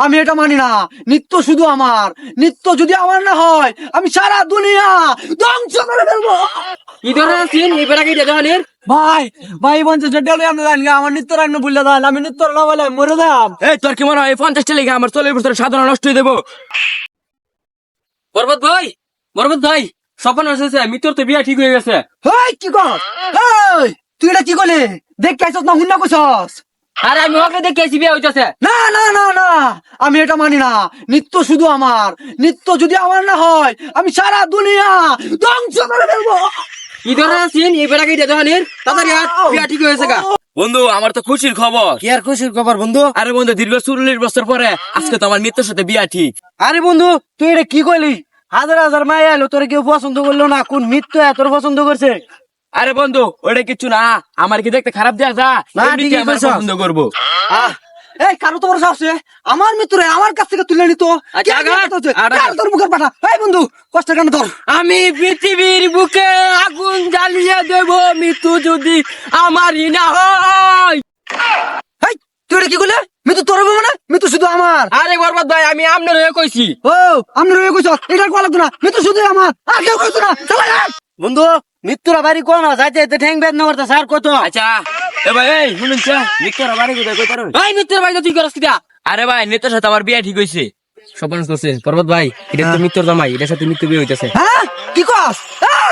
আমি এটা মানি না। নৃত্য শুধু আমার, নৃত্য যদি আমার না হয় আমি সারা দুনিয়া ধ্বংস করে ফেলবো। কি ধরনের সিন এবার আগে দেওয়ালের ভাই ভাই 50 টাকা আমরা জানি আমার নৃত্য রান্না ভুলে দেন, আমি নৃত্য না বলে মরে দাম। এই তোর কি মনে হয় 50টা লেগে আমার 40 বছরের সাধারণ নষ্ট হয়ে দেবো? বরবাদ ভাই স্বপ্ন এসেছে, মিত্র তো বিয়া ঠিক হয়ে গেছে। হেই কি কর, এই তুই এটা কি করলি? দেখতে আইছস না হুন্না কইছস? আরে আমি ওকে দেখে আইছি বিয়া হইতাছে। না না না না, আমি এটা মানি না। নৃত্য শুধু আমার, নৃত্য যদি আমার না হয় আমি সারা দুনিয়া ধ্বংস করে ফেলবো। কি ধরনের সিন এবার আগে দেওয়ালের তাড়াতাড়ি আর বিয়া ঠিক হয়েছে গা। বন্ধু আমার তো খুশির খবর। কি আর খুশির খবর বন্ধু? আরে বন্ধু দীর্ঘ 40 বছর পরে আজকে তো আমার মিত্রের সাথে বিয়া ঠিক। আরে বন্ধু তুই এটা কি কইলি? হাজার হাজার মায়া এলো, তোর কেউ পছন্দ করলো না, কোন মিত্র তোর পছন্দ করছে? আরে বন্ধু ওটা কিছু না, আমার কি দেখতে খারাপ দেখা যা? না, এমনিতে ঠিকই আমার কইছস। পছন্দ করবো। এই কারো তোমার সাহসে আমার মিত্রে আমার কাছ থেকে তুলে নিত। আচ্ছা, আগা। তোর মুখের পাঠা। এই বন্ধু কষ্ট কেন তোর? আমি পৃথিবীর বুকে আগুন জ্বালিয়ে দেব মৃত্যু যদি আমারই না হয়। এই তুই এটা কি করলে? মিতু তোর হবে মানে? মিতু শুধু আমার। আরে বরবাদ ভাই আমি আপনার হয়ে কইছি। ও আমি রয়ে কইছ এটা কোয়া লাগতো না, মিতু শুধু আমার, আর কেউ কইছ না। চলে যা বন্ধু। মিত্ররা বাড়ি কোন যাইতে যাইতে ঠ্যাং বেদ না করতে স্যার কত? আচ্ছা এ ভাই এই শুনুন মিত্রের বাড়ি কোথায় কই পারো? এই মিত্রের বাড়ি তো তুই করস কিটা? আরে ভাই নেতার সাথে আমার বিয়া ঠিক হইছে। স্বপন করছে পর্বত ভাই, এটা তো মিত্র জামাই, এটার সাথে মিত্র বিয়ে হইতাছে। হ্যাঁ কি কস?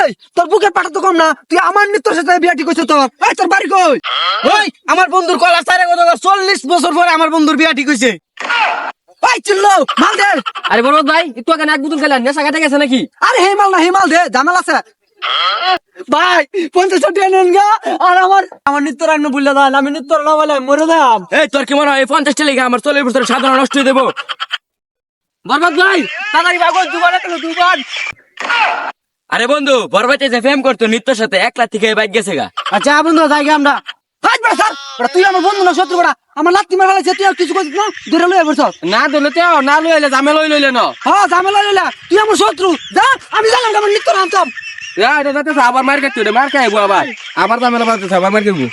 এই তোর বুকের পাটা তো কম না, তুই আমার মিত্রের সাথে বিয়া ঠিক কইছ তোর? এই তোর বাড়ি কই? ওই আমার বন্ধুর কলা সারে কত 40 বছর পরে আমার বন্ধুর বিয়া ঠিক হইছে। এই চিল্লো মাল দে। আরে বরবাদ ভাই একটু আগে নাক বুতুন খেলেন, নেশা কাটে গেছে নাকি? আরে হে মাল না, হে মাল দে, ঝামেলা আছে ভাই। 50 টাকা নেন গা, আর আমার নৃত্য রান্না ভুলে দেন, আমি নৃত্য না বলে মরে দাম। এই তোর কি মনে হয় 50টা লেগে আমার 40 বছরের সাধারণ নষ্ট হয়ে দেবো? বরবাদ ভাই তাড়াতাড়ি ভাগো, দুবার। আরে বন্ধু বরবাদে যে ফেম করতো নৃত্যের সাথে 1 লাখ থেকে বাইক গেছে গা। আচ্ছা বন্ধু যাই আমরা। হাই বড় স্যার, বড় তুই আমার বন্ধু না শত্রু বড়, আমার লাত্তি মারা লাগছে, তুই আর কিছু কইছিস না? ধরে লয়ে বসছ। না ধরলে না লইলে ঝামেলা লইলে না। হ্যাঁ ঝামেলা লইলা, তুই আমার শত্রু। যা আমি জানলাম আমার নৃত্য রান্তাম। এটা যাতে আবার মার খাইতো, মার খাইবো আবার ঝামেলা বাড়তেছে, আবার মার খাইবো।